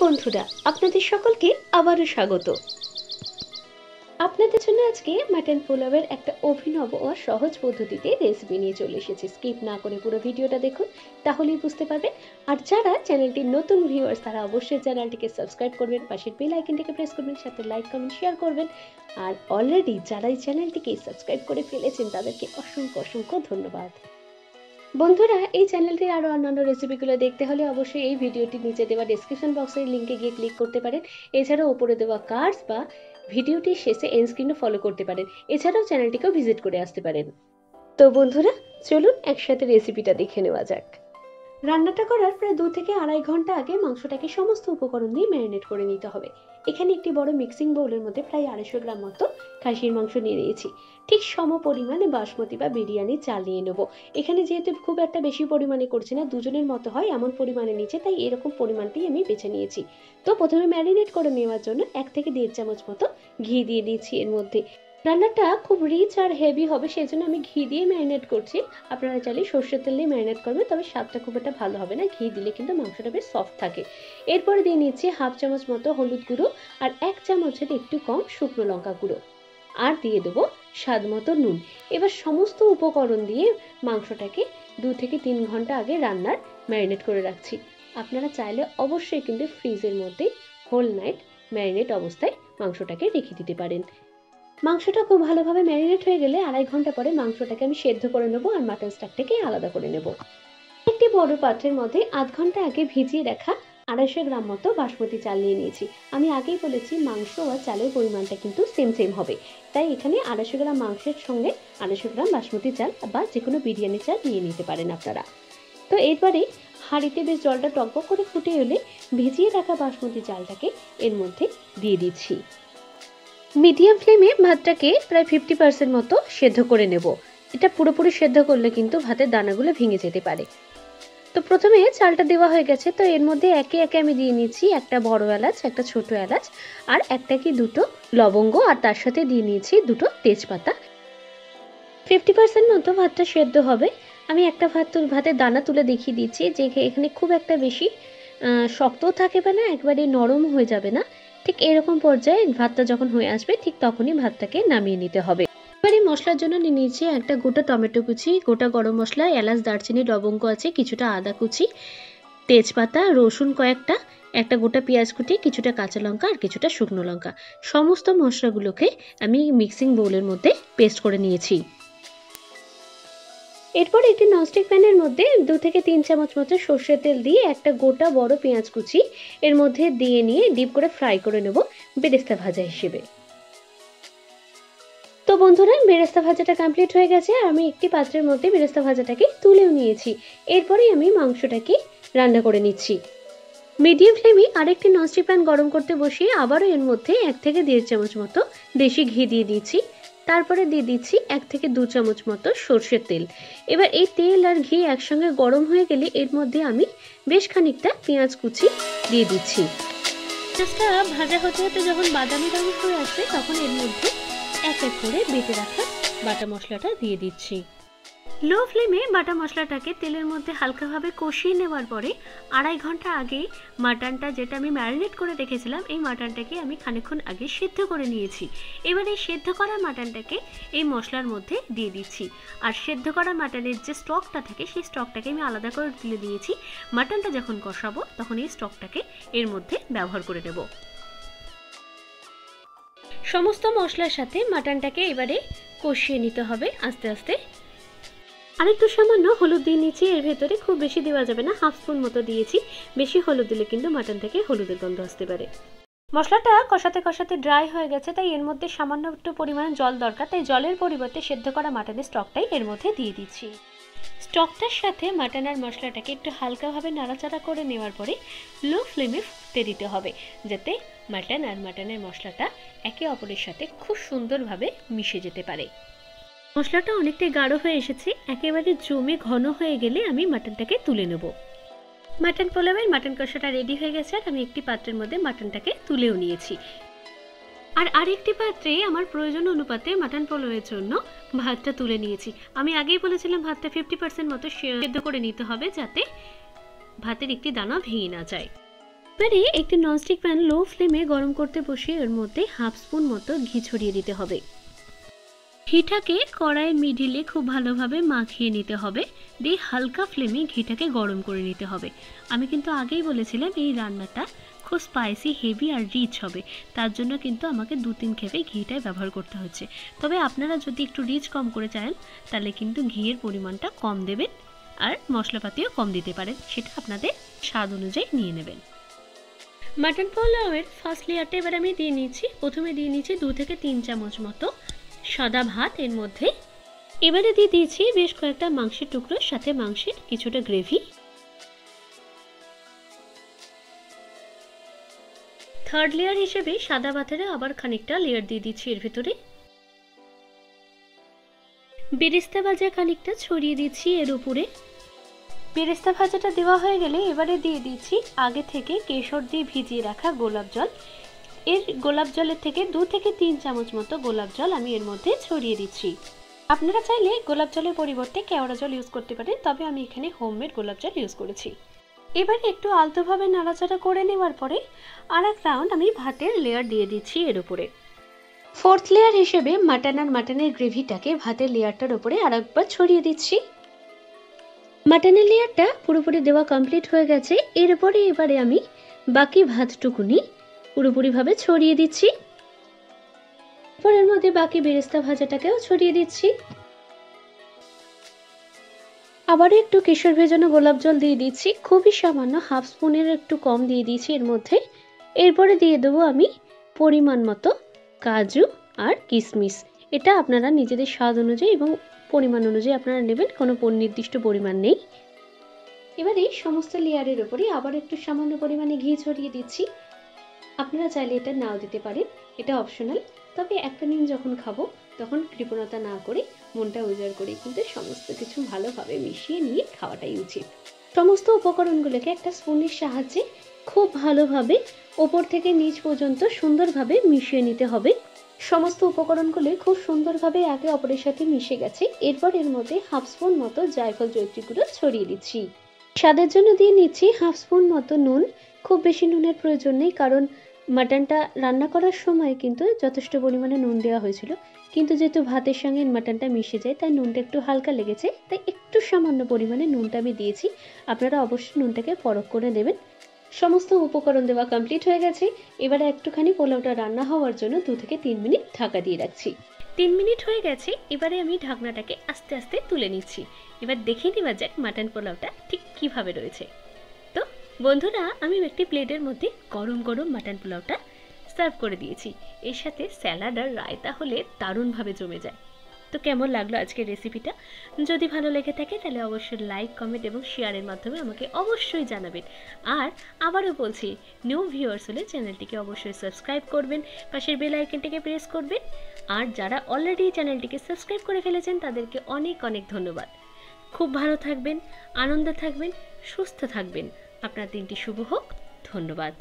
বন্ধুরা, আপনাদের সকলকে আবারও স্বাগত। আপনাদের জন্য আজকে মাটন পোলাওয়ের একটা অভিনব ও সহজ পদ্ধতিতে রেসিপি নিয়ে চলে এসেছি। স্কিপ না করে পুরো ভিডিওটা দেখুন, তাহলেই বুঝতে পারবেন। আর যারা চ্যানেলটির নতুন ভিউয়ার্স তারা অবশ্যই চ্যানেলটিকে সাবস্ক্রাইব করবেন, পাশের বেল আইকনটিকে প্রেস করবেন, সাথে লাইক কমেন্ট শেয়ার করবেন। আর অলরেডি যারা এই চ্যানেলটিকে সাবস্ক্রাইব করে ফেলেছেন তাদেরকে অসংখ্য অসংখ্য ধন্যবাদ। বন্ধুরা, এই চ্যানেলটির আরও অন্যান্য রেসিপিগুলো দেখতে হলে অবশ্যই এই ভিডিওটির নিচে দেওয়া ডেসক্রিপশন বক্সের লিঙ্কে গিয়ে ক্লিক করতে পারেন। এছাড়াও উপরে দেওয়া কার্ডস বা ভিডিওটির শেষে এন্ড স্ক্রিনও ফলো করতে পারেন। এছাড়াও চ্যানেলটিকেও ভিজিট করে আসতে পারেন। তো বন্ধুরা, চলুন একসাথে রেসিপিটা দেখে নেওয়া যাক। রান্নাটা করার প্রায় 2 থেকে আড়াই ঘন্টা আগে মাংসটাকে সমস্ত উপকরণ দিয়ে ম্যারিনেট করে নিতে হবে। এখানে একটি বড় মিক্সিং বোলের মধ্যে প্রায় 250 গ্রাম মতো খাসির মাংস নিয়ে নিয়েছি। ঠিক সম পরিমাণে বাসমতি বা বিরিয়ানি চাল নিয়ে নেবো। এখানে যেহেতু খুব একটা বেশি পরিমাণে করছি না, দুজনের মতো হয় এমন পরিমাণে নিচে, তাই এরকম পরিমাণটাই আমি বেছে নিয়েছি। তো প্রথমে ম্যারিনেট করে নেওয়ার জন্য 1 থেকে 1.5 চামচ মতো ঘি দিয়ে দিয়েছি এর মধ্যে। রান্নাটা খুব রিচ আর হেভি হবে, সেই জন্য আমি ঘি দিয়ে ম্যারিনেট করছি। আপনারা চাইলে সর্ষের তেল দিয়ে ম্যারিনেট করবেন, তবে স্বাদটা খুব একটা ভালো হবে না। ঘি দিলে কিন্তু মাংসটা বেশ সফট থাকে। এরপরে দিয়ে নিচ্ছি 1/2 চামচ মতো হলুদ গুঁড়ো আর 1 চামচের একটু কম শুকনো লঙ্কা গুঁড়ো, আর দিয়ে দেবো স্বাদ মতো নুন। এবার সমস্ত উপকরণ দিয়ে মাংসটাকে 2 থেকে 3 ঘন্টা আগে রান্নার ম্যারিনেট করে রাখছি। আপনারা চাইলে অবশ্যই কিন্তু ফ্রিজের মধ্যে হোল নাইট ম্যারিনেট অবস্থায় মাংসটাকে রেখে দিতে পারেন। মাংসটা খুব ভালোভাবে ম্যারিনেট হয়ে গেলে 2.5 ঘন্টা পরে মাংসটাকে আমি সেদ্ধ করে নেবো আর মাটন স্টকটাকে আলাদা করে নেব। একটি বড় পাত্রের মধ্যে 1/2 ঘন্টা আগে ভিজিয়ে রাখা 250 গ্রাম মতো বাসমতি চাল নিয়ে নিয়েছি। আমি আগেই বলেছি মাংস আর চালের পরিমাণটা কিন্তু সেম হবে, তাই এখানে 250 গ্রাম মাংসের সঙ্গে 250 গ্রাম বাসমতি চাল বা যে কোনো বিরিয়ানি চাল নিয়ে নিতে পারেন আপনারা। তো এরপরে হাঁড়িতে বেশ জলটা টকবক করে ফুটে এলে ভিজিয়ে রাখা বাসমতি চালটাকে এর মধ্যে দিয়ে দিচ্ছি। মিডিয়াম ফ্লেমে ভাতটাকে প্রায় 50% মতো সেদ্ধ করে নেব। এটা পুরোপুরি সেদ্ধ করলে কিন্তু ভাতের দানাগুলো ভেঙে যেতে পারে। তো প্রথমে চালটা দেওয়া হয়ে গেছে, তো এর মধ্যে একে একে আমি দিয়ে নিচ্ছি একটা বড় এলাচ, একটা ছোট এলাচ আর একটা কি দুটো লবঙ্গ, আর তার সাথে দিয়ে নিয়েছি দুটো তেজপাতা। 50% মতো ভাতটা সেদ্ধ হবে। আমি একটা ভাতের দানা তুলে দেখিয়ে দিচ্ছি যে এখানে খুব একটা বেশি শক্তও থাকবে না, একবারে নরম হয়ে যাবে না। ঠিক এরকম পর্যায়ে ভাতটা যখন হয়ে আসবে ঠিক তখনই ভাতটাকে নামিয়ে নিতে হবে। এবারে মশলার জন্য নিয়ে নিয়েছি একটা গোটা টমেটো কুচি, গোটা গরম মশলা, এলাচ, দারচিনি, লবঙ্গ আছে, কিছুটা আদা কুচি, তেজপাতা, রসুন কয়েকটা, একটা গোটা পেঁয়াজ কুচি, কিছুটা কাঁচা লঙ্কা আর কিছুটা শুকনো লঙ্কা। সমস্ত মশলাগুলোকে আমি মিক্সিং বোলের মধ্যে পেস্ট করে নিয়েছি। এরপর একটি ননস্টিক প্যানের মধ্যে 2 থেকে 3 চামচ মতো সর্ষের তেল দিয়ে একটা গোটা বড় পেঁয়াজ কুচি এর মধ্যে দিয়ে নিয়ে ডিপ করে ফ্রাই করে নেব বেরেস্তা ভাজা হিসেবে। তো বন্ধুরা, বেরেস্তা ভাজাটা কমপ্লিট হয়ে গেছে আর আমি একটি পাত্রের মধ্যে বেরেস্তা ভাজাটাকে তুলেও নিয়েছি। এরপরেই আমি মাংসটাকে রান্না করে নিচ্ছি। মিডিয়াম ফ্লেমে আরেকটি ননস্টিক প্যান গরম করতে বসিয়ে আবারও এর মধ্যে 1 থেকে 1.5 চামচ মতো দেশি ঘি দিয়ে দিচ্ছি। তারপরে দিয়ে দিচ্ছি 1 থেকে 2 চামচ মতো সর্ষের তেল। এবার এই তেল আর ঘি একসঙ্গে গরম হয়ে গেলে এর মধ্যে আমি বেশ খানিকটা পেঁয়াজ কুচি দিয়ে দিচ্ছি। পেঁয়াজটা ভাজা হতে হতে যখন বাদামি রঙ হয়ে আসবে তখন এর মধ্যে এক এক করে বেটে রাখা বাটা মশলাটা দিয়ে দিচ্ছি। লো ফ্লেমে বাটা মশলাটাকে তেলের মধ্যে হালকাভাবে কষিয়ে নেওয়ার পরে 2.5 ঘন্টা আগে মাটনটা, যেটা আমি ম্যারিনেট করে রেখেছিলাম, এই মাটনটাকে আমি খানিকক্ষণ আগে সেদ্ধ করে নিয়েছি। এবার এই সেদ্ধ করা মাটনটাকে এই মশলার মধ্যে দিয়ে দিচ্ছি। আর সেদ্ধ করা মাটনের যে স্টকটা থাকে সেই স্টকটাকে আমি আলাদা করে তুলে দিয়েছি। মাটনটা যখন কষাবো তখন এই স্টকটাকে এর মধ্যে ব্যবহার করে নেব। সমস্ত মশলার সাথে মাটনটাকে এবারে কষিয়ে নিতে হবে আস্তে আস্তে। আরেকটু সামান্য হলুদ দিয়ে নিচ্ছি এর ভেতরে, খুব বেশি দেওয়া যাবে না, 1/2 স্পুন মতো দিয়েছি। বেশি হলুদ দিলে কিন্তু মাটন থেকে হলুদের গন্ধ আসতে পারে। মশলাটা কষাতে কষাতে ড্রাই হয়ে গেছে, তাই এর মধ্যে সামান্য একটু পরিমাণে জল দরকার, তাই জলের পরিবর্তে সেদ্ধ করা মাটনের স্টকটাই এর মধ্যে দিয়ে দিচ্ছি। স্টকটার সাথে মাটন আর মশলাটাকে একটু হালকাভাবে নাড়াচাড়া করে নেওয়ার পরে লো ফ্লেমে ফুটতে দিতে হবে, যাতে মাটন আর মাটনের মশলাটা একে অপরের সাথে খুব সুন্দরভাবে মিশে যেতে পারে। মশলাটা অনেকটাই গাঢ় হয়ে এসেছে, একেবারে জমে ঘন হয়ে গেলে আমি মাটনটাকে তুলে নেব। মাটন পোলাওয়ের মাটন কষাটা রেডি হয়ে গেছে আর আমি একটি পাত্রের মধ্যে মাটনটাকে তুলেও নিয়েছি। আর আরেকটি পাত্রে আমার প্রয়োজন অনুপাতে মাটন পোলাওয়ের জন্য ভাতটা তুলে নিয়েছি। আমি আগেই বলেছিলাম ভাতটা 50% মতো সেদ্ধ করে নিতে হবে, যাতে ভাতের একটি দানা ভেঙে না যায়। এবারে একটি ননস্টিক প্যান লো ফ্লেমে গরম করতে বসিয়ে এর মধ্যে হাফ স্পুন মতো ঘি ছড়িয়ে দিতে হবে। ঘিটাকে কড়াইয়ের মিডিলে খুব ভালোভাবে মাখিয়ে নিতে হবে, দিয়ে হালকা ফ্লেমে ঘিটাকে গরম করে নিতে হবে। আমি কিন্তু আগেই বলেছিলাম এই রান্নাটা খুব স্পাইসি, হেভি আর রিচ হবে, তার জন্য কিন্তু আমাকে 2-3 খেপে ঘিটাই ব্যবহার করতে হচ্ছে। তবে আপনারা যদি একটু রিচ কম করে চান তাহলে কিন্তু ঘিয়ের পরিমাণটা কম দেবেন আর মশলাপাতিও কম দিতে পারেন, সেটা আপনাদের স্বাদ অনুযায়ী নিয়ে নেবেন। মাটন পোলাওয়ের ফার্স্ট লেয়ারটা এবার আমি দিয়ে নিচ্ছি। প্রথমে দিয়ে নিচ্ছি 2 থেকে 3 চামচ মতো সাদা ভাত এর মধ্যে। এবারে দিয়ে দিয়েছি বেশ কয়েকটা মাংসের টুকরো, সাথে মাংসের কিছুটা গ্রেভি। থার্ড লেয়ার হিসেবে সাদা ভাতের আবার খানিকটা লেয়ার দিয়ে দিচ্ছি এর ভিতরে। বেরেস্তা ভাজা খানিকটা ছড়িয়ে দিচ্ছি এর উপরে। বেরেস্তা ভাজাটা দেওয়া হয়ে গেলে এবারে দিয়ে দিচ্ছি আগে থেকে কেশর দিয়ে ভিজিয়ে রাখা গোলাপ জল। এর গোলাপ জলের থেকে 2 থেকে 3 চামচ মতো গোলাপ জল আমি এর মধ্যে ছড়িয়ে দিচ্ছি। আপনারা চাইলে গোলাপ জলের পরিবর্তে কেওড়া জল ইউজ করতে পারেন, তবে আমি এখানে হোমমেড গোলাপ জল ইউজ করেছি। এবারে একটু আলতোভাবে নাড়াচাড়া করে নেওয়ার পরে আর এক রাউন্ড আমি ভাতের লেয়ার দিয়ে দিচ্ছি এর উপরে। ফোর্থ লেয়ার হিসেবে মাটন আর মাটনের গ্রেভিটাকে ভাতের লেয়ারটার উপরে আর একবার ছড়িয়ে দিচ্ছি। মাটনের লেয়ারটা পুরোপুরি দেওয়া কমপ্লিট হয়ে গেছে। এরপরে এবারে আমি বাকি ভাতটুকুনি পুরোপুরিভাবে ছড়িয়ে দিচ্ছি। এর মধ্যে বাকি বেরেস্তা ভাজাটাকেও ছড়িয়ে দিচ্ছি। আবারও একটু কেশর ভেজানো গোলাপ জল দিয়ে দিচ্ছি, খুবই সামান্য, হাফ স্পুনের একটু কম দিয়ে দিয়েছি এর মধ্যে। এরপরে দিয়ে দেবো আমি পরিমাণ মতো কাজু আর কিশমিশ। এটা আপনারা নিজেদের স্বাদ অনুযায়ী এবং পরিমাণ অনুযায়ী আপনারা নেবেন, কোনো নির্দিষ্ট পরিমাণ নেই। এবারে সমস্ত লেয়ারের উপরে আবার একটু সামান্য পরিমাণে ঘি ছড়িয়ে দিচ্ছি। আপনারা চাইলে এটা নাও দিতে পারেন, এটা অপশনাল। তবে একটা দিন যখন খাবো তখন কৃপণতা না করে মনটা উজাড় করে কিন্তু সমস্ত কিছু ভালোভাবে মিশিয়ে নিয়ে খাওয়াটাই উচিত। সমস্ত উপকরণগুলোকে একটা স্পুনের সাহায্যে খুব ভালোভাবে ওপর থেকে নিচ পর্যন্ত সুন্দরভাবে মিশিয়ে নিতে হবে। সমস্ত উপকরণগুলো খুব সুন্দরভাবে একে অপরের সাথে মিশে গেছে। এরপর এর মধ্যে হাফ স্পুন মতো জায়ফল জয়িত্রী গুঁড়ো ছড়িয়ে দিচ্ছি। স্বাদের জন্য দিয়ে নিচ্ছি হাফ স্পুন মতো নুন। খুব বেশি নুনের প্রয়োজন নেই, কারণ মাটনটা রান্না করার সময় কিন্তু যথেষ্ট পরিমাণে নুন দেওয়া হয়েছিল, কিন্তু যেহেতু ভাতের সঙ্গে মাটনটা মিশে যায় তাই নুনটা একটু হালকা লেগেছে, তাই একটু সামান্য পরিমাণে নুনটা আমি দিয়েছি। আপনারা অবশ্যই নুনটাকে পরখ করে দেবেন। সমস্ত উপকরণ দেওয়া কমপ্লিট হয়ে গেছে। এবারে একটুখানি পোলাওটা রান্না হওয়ার জন্য 2 থেকে 3 মিনিট ঢাকা দিয়ে রাখছি। 3 মিনিট হয়ে গেছে। এবারে আমি ঢাকনাটাকে আস্তে আস্তে তুলে নিচ্ছি। এবার দেখে নেওয়া যাক মাটন পোলাওটা ঠিক কিভাবে রয়েছে। তো বন্ধুরা, আমি একটি প্লেটের মধ্যে গরম গরম মাটন পোলাওটা সার্ভ করে দিয়েছি। এর সাথে স্যালাড আর রায়তা হলে দারুণভাবে জমে যায়। তো কেমন লাগলো আজকের রেসিপিটা? যদি ভালো লেগে থাকে তাহলে অবশ্যই লাইক, কমেন্ট এবং শেয়ারের মাধ্যমে আমাকে অবশ্যই জানাবেন। আর আবারও বলছি, নিউ ভিউয়ার্স হলে চ্যানেলটিকে অবশ্যই সাবস্ক্রাইব করবেন, পাশের বেল আইকনটিকে প্রেস করবেন। আর যারা অলরেডি চ্যানেলটিকে সাবস্ক্রাইব করে ফেলেছেন তাদেরকে অনেক অনেক ধন্যবাদ। খুব ভালো থাকবেন, আনন্দে থাকবেন, সুস্থ থাকবেন। আপনার দিনটি শুভ হোক। ধন্যবাদ।